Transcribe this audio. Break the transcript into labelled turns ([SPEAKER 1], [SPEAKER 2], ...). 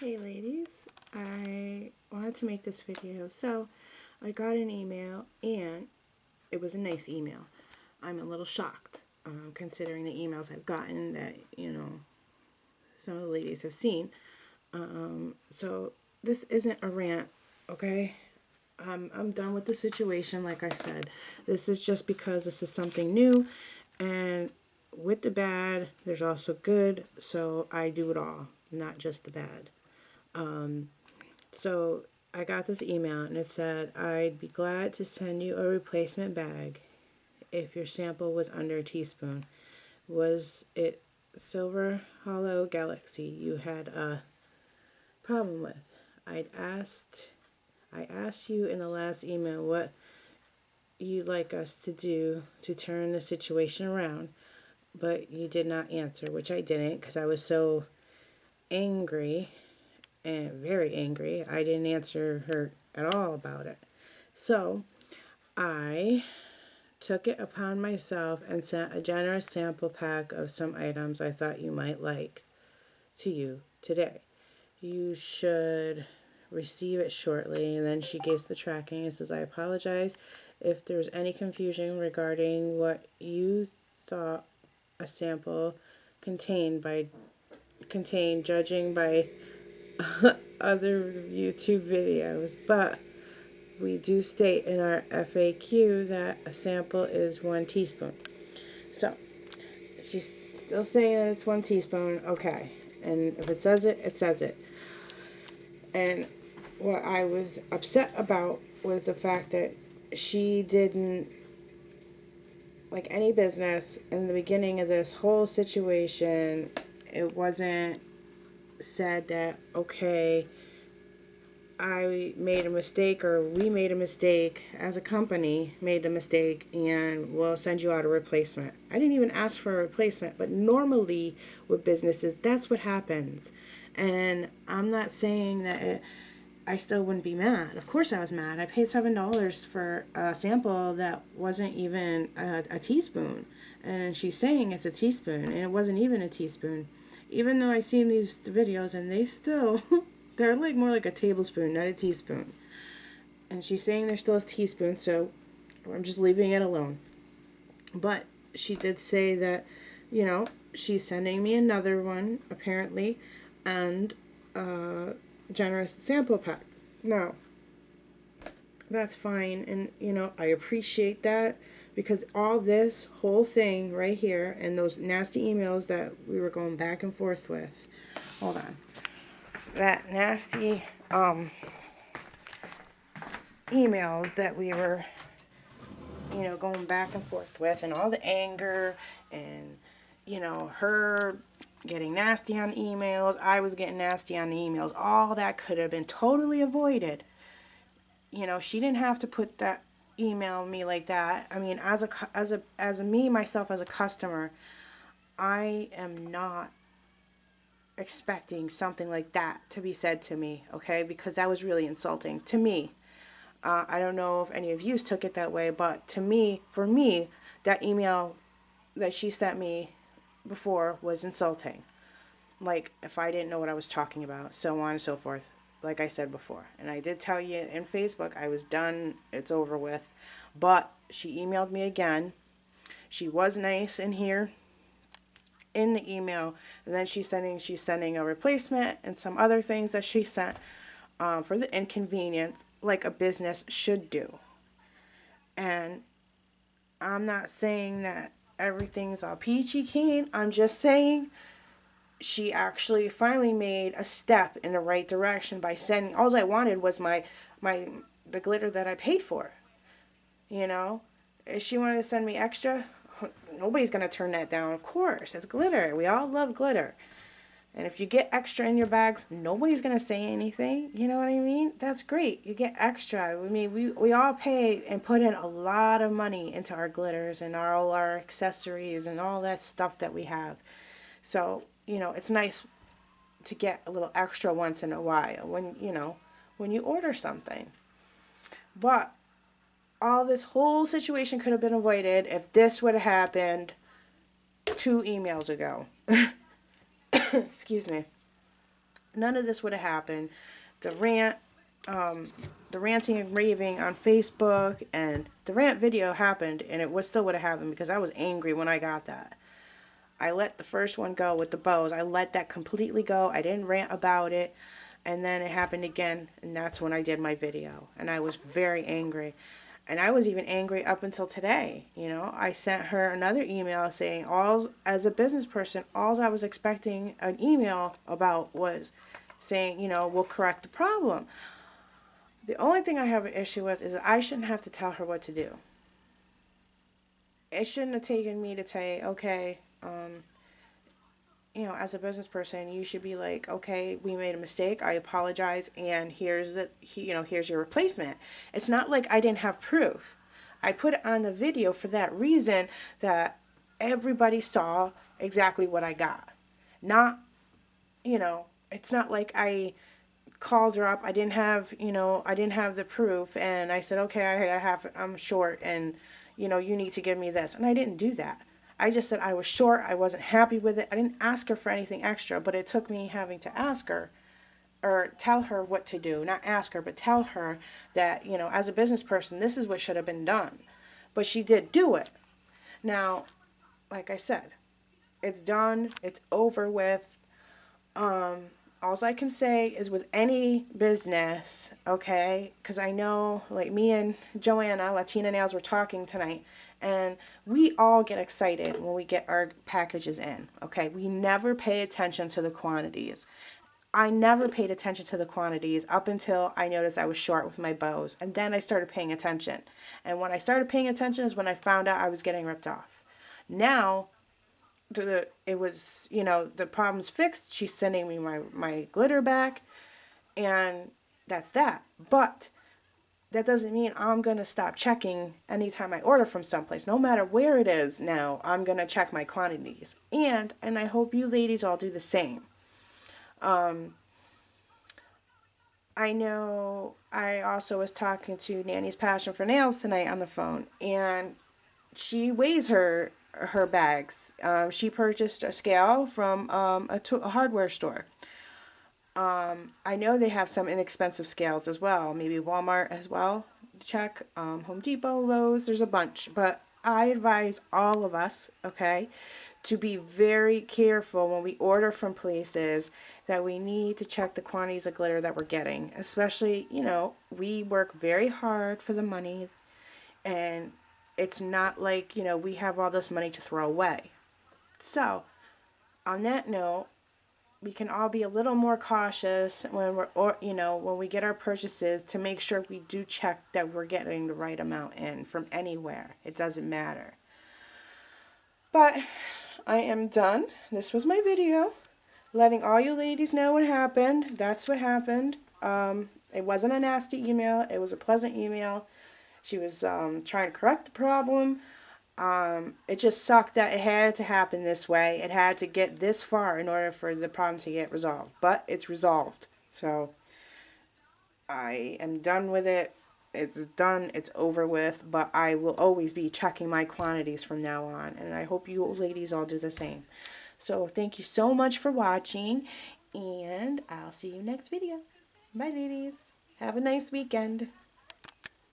[SPEAKER 1] Hey ladies, I wanted to make this video. So I got an email and it was a nice email. I'm a little shocked considering the emails I've gotten that, some of the ladies have seen. So this isn't a rant, okay? I'm done with the situation, like I said. This is just because this is something new, and with the bad, there's also good, so I do it all, not just the bad. So I got this email and it said, I'd be glad to send you a replacement bag if your sample was under a teaspoon. Was it Silver Hollow Galaxy you had a problem with? I asked you in the last email what you'd like us to do to turn the situation around, but you did not answer, which I didn't because I was so angry and very angry. I didn't answer her at all about it. So I took it upon myself and sent a generous sample pack of some items I thought you might like to you today. You should receive it shortly. And then she gives the tracking and says, I apologize if there's any confusion regarding what you thought a sample contained judging by other YouTube videos, but we do state in our FAQ that a sample is 1 teaspoon. So she's still saying that it's 1 teaspoon. Okay. And if it says it, it says it. And what I was upset about was the fact that she didn't, like any business, in the beginning of this whole situation, it wasn't said that, okay, I made a mistake, or we made a mistake as a company, made a mistake, and we'll send you out a replacement. I didn't even ask for a replacement, but normally with businesses, that's what happens. And I'm not saying that I still wouldn't be mad. Of course I was mad. I paid $7 for a sample that wasn't even a teaspoon. And she's saying it's a teaspoon, and it wasn't even a teaspoon. Even though I've seen these videos and they still they're like more like a tablespoon, not a teaspoon. And she's saying they're still a teaspoon, so I'm just leaving it alone. But she did say that, she's sending me another one, apparently, and a generous sample pack. Now, that's fine, and, I appreciate that because all this whole thing right here and those nasty emails that we were going back and forth with. Hold on. That nasty emails that we were, going back and forth with, and all the anger and, her getting nasty on emails, I was getting nasty on the emails, all that could have been totally avoided. She didn't have to put that email me like that. I mean, as a me myself as a customer, I am not expecting something like that to be said to me, okay? Because that was really insulting to me. I don't know if any of you took it that way, but to me, for me, that email that she sent me before was insulting. Like, if I didn't know what I was talking about, so on and so forth, like I said before. And I did tell you in Facebook, I was done, it's over with. But she emailed me again. She was nice in here in the email, and then she's sending a replacement and some other things that she sent for the inconvenience, like a business should do. And I'm not saying that everything's all peachy keen. I'm just saying she actually finally made a step in the right direction by sending. All I wanted was the glitter that I paid for. If she wanted to send me extra, nobody's gonna turn that down. Of course, it's glitter. We all love glitter. And if you get extra in your bags, nobody's going to say anything. You know what I mean? That's great. You get extra. I mean, we all pay and put in a lot of money into our glitters and all our accessories and all that stuff that we have. So, it's nice to get a little extra once in a while when you order something. But all this whole situation could have been avoided if this would have happened 2 emails ago. Excuse me. none of this would have happened. The rant, the ranting and raving on Facebook and the rant video happened, and it still would have happened because I was angry when I got that. I let the first one go with the bows. I let that completely go. I didn't rant about it. And then it happened again, and that's when I did my video. And I was very angry. And I was even angry up until today. You know, I sent her another email saying, as a business person, all I was expecting an email about was saying, we'll correct the problem. The only thing I have an issue with is that I shouldn't have to tell her what to do. It shouldn't have taken me to say, okay, as a business person, you should be like, okay, we made a mistake. I apologize, and here's your replacement. It's not like I didn't have proof. I put it on the video for that reason, that everybody saw exactly what I got. Not, it's not like I called her up. I didn't have the proof, and I said, okay, I'm short, and you need to give me this, and I didn't do that. I just said I was short. I wasn't happy with it. I didn't ask her for anything extra, but it took me having to ask her or tell her what to do. Not ask her, but tell her that, as a business person, this is what should have been done. But she did do it. Now, like I said, it's done. It's over with. All I can say is with any business, okay, because I know, like me and Joanna, Latina Nails, were talking tonight, and we all get excited when we get our packages in, okay? We never pay attention to the quantities. I never paid attention to the quantities up until I noticed I was short with my bows, and then I started paying attention. And when I started paying attention is when I found out I was getting ripped off. Now, the problem's fixed. She's sending me my glitter back, and that's that. But that doesn't mean I'm going to stop checking anytime I order from someplace. No matter where it is now, I'm going to check my quantities. And I hope you ladies all do the same. I know I also was talking to Nanny's Passion for Nails tonight on the phone, and she weighs her bags. She purchased a scale from a hardware store. I know they have some inexpensive scales as well. Maybe Walmart as well. Check Home Depot, Lowe's. There's a bunch, but I advise all of us, okay, to be very careful when we order from places, that we need to check the quantities of glitter that we're getting. Especially, we work very hard for the money, and it's not like, we have all this money to throw away. So, on that note, we can all be a little more cautious when we get our purchases, to make sure we do check that we're getting the right amount in from anywhere. It doesn't matter. But I am done. This was my video, letting all you ladies know what happened. That's what happened. It wasn't a nasty email. It was a pleasant email. She was trying to correct the problem. It just sucked that it had to happen this way. It had to get this far in order for the problem to get resolved. But it's resolved. So I am done with it. It's done. It's over with. But I will always be checking my quantities from now on. And I hope you ladies all do the same. So thank you so much for watching. And I'll see you next video. Bye, ladies. Have a nice weekend.